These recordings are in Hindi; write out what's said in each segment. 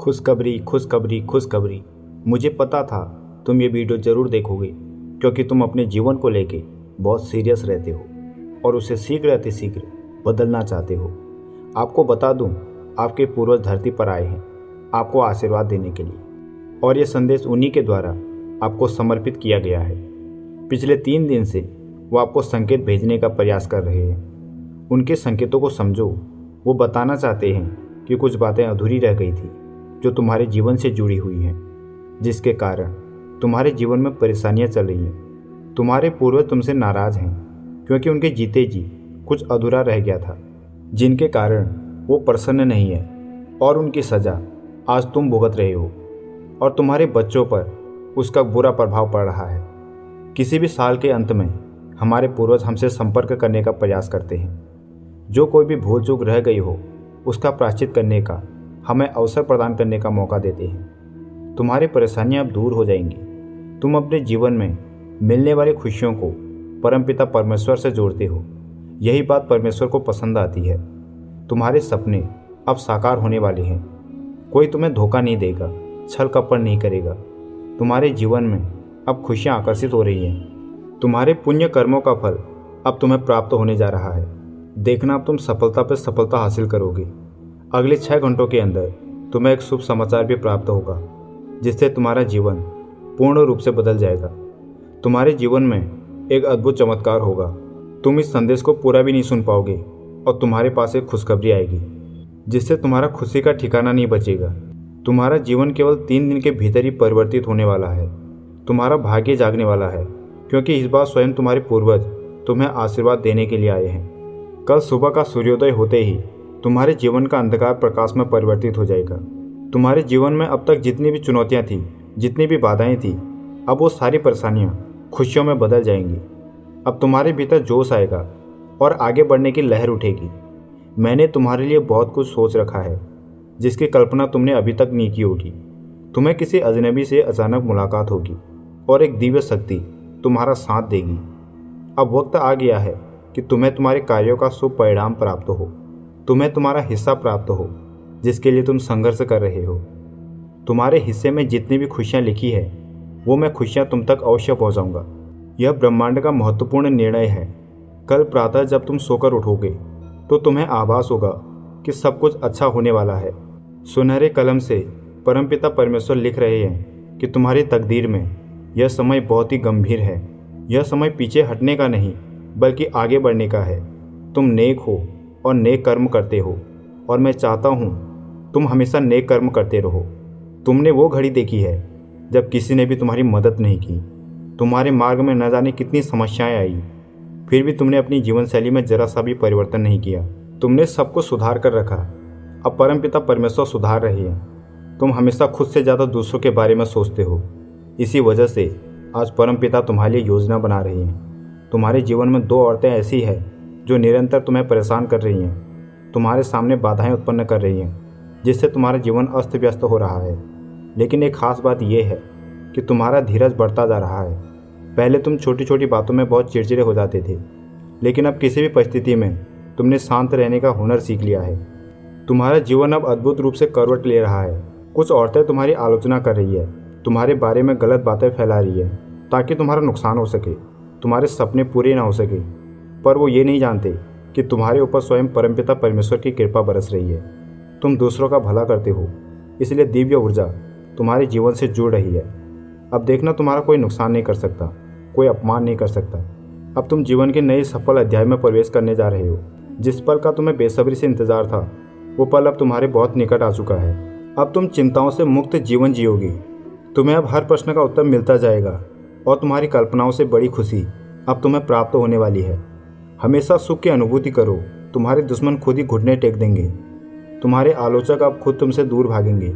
खुशखबरी खुशखबरी खुशखबरी। मुझे पता था तुम ये वीडियो ज़रूर देखोगे क्योंकि तुम अपने जीवन को लेके बहुत सीरियस रहते हो और उसे शीघ्र बदलना चाहते हो। आपको बता दूं, आपके पूर्वज धरती पर आए हैं आपको आशीर्वाद देने के लिए और ये संदेश उन्हीं के द्वारा आपको समर्पित किया गया है। पिछले 3 दिन से वो आपको संकेत भेजने का प्रयास कर रहे हैं। उनके संकेतों को समझो। वो बताना चाहते हैं कि कुछ बातें अधूरी रह गई थी जो तुम्हारे जीवन से जुड़ी हुई हैं, जिसके कारण तुम्हारे जीवन में परेशानियां चल रही हैं। तुम्हारे पूर्वज तुमसे नाराज हैं क्योंकि उनके जीते जी कुछ अधूरा रह गया था, जिनके कारण वो प्रसन्न नहीं है और उनकी सज़ा आज तुम भुगत रहे हो और तुम्हारे बच्चों पर उसका बुरा प्रभाव पड़ रहा है। किसी भी साल के अंत में हमारे पूर्वज हमसे संपर्क करने का प्रयास करते हैं। जो कोई भी भूल चूक रह गई हो उसका प्रायश्चित करने का हमें अवसर प्रदान करने का मौका देते हैं। तुम्हारी परेशानियां अब दूर हो जाएंगी। तुम अपने जीवन में मिलने वाली खुशियों को परमपिता परमेश्वर से जोड़ते हो। यही बात परमेश्वर को पसंद आती है। तुम्हारे सपने अब साकार होने वाले हैं। कोई तुम्हें धोखा नहीं देगा, छल कपट नहीं करेगा। तुम्हारे जीवन में अब खुशियां आकर्षित हो रही हैं। तुम्हारे पुण्य कर्मों का फल अब तुम्हें प्राप्त होने जा रहा है। देखना, अब तुम सफलता पर सफलता हासिल करोगे। अगले 6 घंटों के अंदर तुम्हें एक शुभ समाचार भी प्राप्त होगा जिससे तुम्हारा जीवन पूर्ण रूप से बदल जाएगा। तुम्हारे जीवन में एक अद्भुत चमत्कार होगा। तुम इस संदेश को पूरा भी नहीं सुन पाओगे और तुम्हारे पास एक खुशखबरी आएगी जिससे तुम्हारा खुशी का ठिकाना नहीं बचेगा। तुम्हारा जीवन केवल 3 दिन के भीतर ही परिवर्तित होने वाला है। तुम्हारा भाग्य जागने वाला है क्योंकि इस बार स्वयं तुम्हारे पूर्वज तुम्हें आशीर्वाद देने के लिए आए हैं। कल सुबह का सूर्योदय होते ही तुम्हारे जीवन का अंधकार प्रकाश में परिवर्तित हो जाएगा। तुम्हारे जीवन में अब तक जितनी भी चुनौतियां थी, जितनी भी बाधाएं थी, अब वो सारी परेशानियां खुशियों में बदल जाएंगी। अब तुम्हारे भीतर जोश आएगा और आगे बढ़ने की लहर उठेगी। मैंने तुम्हारे लिए बहुत कुछ सोच रखा है जिसकी कल्पना तुमने अभी तक नहीं की होगी। तुम्हें किसी अजनबी से अचानक मुलाकात होगी और एक दिव्य शक्ति तुम्हारा साथ देगी। अब वक्त आ गया है कि तुम्हें तुम्हारे कार्यों का शुभ परिणाम प्राप्त हो। तुम्हें तुम्हारा हिस्सा प्राप्त हो जिसके लिए तुम संघर्ष कर रहे हो। तुम्हारे हिस्से में जितनी भी खुशियाँ लिखी है वो मैं खुशियाँ तुम तक अवश्य पहुँचाऊँगा। यह ब्रह्मांड का महत्वपूर्ण निर्णय है। कल प्रातः जब तुम सोकर उठोगे तो तुम्हें आभास होगा कि सब कुछ अच्छा होने वाला है। सुनहरे कलम से परमपिता परमेश्वर लिख रहे हैं कि तुम्हारी तकदीर में यह समय बहुत ही गंभीर है। यह समय पीछे हटने का नहीं बल्कि आगे बढ़ने का है। तुम नेक हो और नेक कर्म करते हो और मैं चाहता हूँ तुम हमेशा नेक कर्म करते रहो। तुमने वो घड़ी देखी है जब किसी ने भी तुम्हारी मदद नहीं की। तुम्हारे मार्ग में न जाने कितनी समस्याएं आई, फिर भी तुमने अपनी जीवन शैली में जरा सा भी परिवर्तन नहीं किया। तुमने सब कुछ सुधार कर रखा। अब परमपिता परमेश्वर सुधार रहे हैं। तुम हमेशा खुद से ज़्यादा दूसरों के बारे में सोचते हो। इसी वजह से आज परमपिता तुम्हारे लिए योजना बना रही हैं। तुम्हारे जीवन में 2 औरतें ऐसी हैं जो निरंतर तुम्हें परेशान कर रही हैं, तुम्हारे सामने बाधाएं उत्पन्न कर रही हैं जिससे तुम्हारा जीवन अस्त व्यस्त हो रहा है। लेकिन एक खास बात यह है कि तुम्हारा धीरज बढ़ता जा रहा है। पहले तुम छोटी छोटी बातों में बहुत चिड़चिड़े हो जाते थे, लेकिन अब किसी भी परिस्थिति में तुमने शांत रहने का हुनर सीख लिया है। तुम्हारा जीवन अब अद्भुत रूप से करवट ले रहा है। कुछ औरतें तुम्हारी आलोचना कर रही है, तुम्हारे बारे में गलत बातें फैला रही है ताकि तुम्हारा नुकसान हो सके, तुम्हारे सपने पूरे ना हो सके। पर वो ये नहीं जानते कि तुम्हारे ऊपर स्वयं परमपिता परमेश्वर की कृपा बरस रही है। तुम दूसरों का भला करते हो, इसलिए दिव्य ऊर्जा तुम्हारे जीवन से जुड़ रही है। अब देखना, तुम्हारा कोई नुकसान नहीं कर सकता, कोई अपमान नहीं कर सकता। अब तुम जीवन के नए सफल अध्याय में प्रवेश करने जा रहे हो। जिस पल का तुम्हें बेसब्री से इंतजार था वो पल अब तुम्हारे बहुत निकट आ चुका है। अब तुम चिंताओं से मुक्त जीवन जियोगे। तुम्हें अब हर प्रश्न का उत्तर मिलता जाएगा और तुम्हारी कल्पनाओं से बड़ी खुशी अब तुम्हें प्राप्त होने वाली है। हमेशा सुख की अनुभूति करो। तुम्हारे दुश्मन खुद ही घुटने टेक देंगे। तुम्हारे आलोचक अब खुद तुमसे दूर भागेंगे।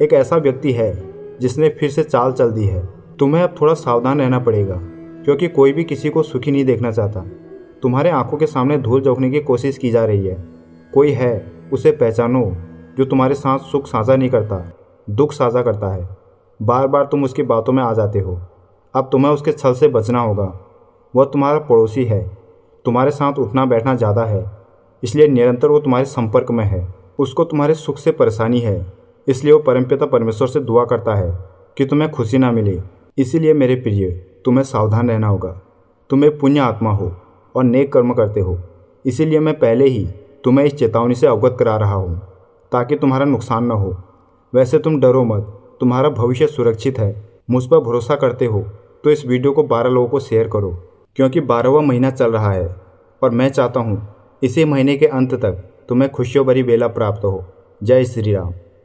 एक ऐसा व्यक्ति है जिसने फिर से चाल चल दी है। तुम्हें अब थोड़ा सावधान रहना पड़ेगा क्योंकि कोई भी किसी को सुखी नहीं देखना चाहता। तुम्हारे आंखों के सामने धूल झोंकने की कोशिश की जा रही है। कोई है, उसे पहचानो, जो तुम्हारे साथ सुख साझा नहीं करता, दुख साझा करता है। बार बार तुम उसकी बातों में आ जाते हो। अब तुम्हें उसके छल से बचना होगा। वह तुम्हारा पड़ोसी है, तुम्हारे साथ उठना बैठना ज़्यादा है, इसलिए निरंतर वो तुम्हारे संपर्क में है। उसको तुम्हारे सुख से परेशानी है, इसलिए वो परमपिता परमेश्वर से दुआ करता है कि तुम्हें खुशी ना मिले। इसीलिए मेरे प्रिय, तुम्हें सावधान रहना होगा। तुम एक पुण्य आत्मा हो और नेक कर्म करते हो, इसीलिए मैं पहले ही तुम्हें इस चेतावनी से अवगत करा रहा हूँ ताकि तुम्हारा नुकसान न हो। वैसे तुम डरो मत, तुम्हारा भविष्य सुरक्षित है। मुझ पर भरोसा करते हो तो इस वीडियो को 12 लोगों को शेयर करो, क्योंकि 12वां महीना चल रहा है और मैं चाहता हूँ इसी महीने के अंत तक तुम्हें खुशियों भरी बेला प्राप्त हो। जय श्री राम।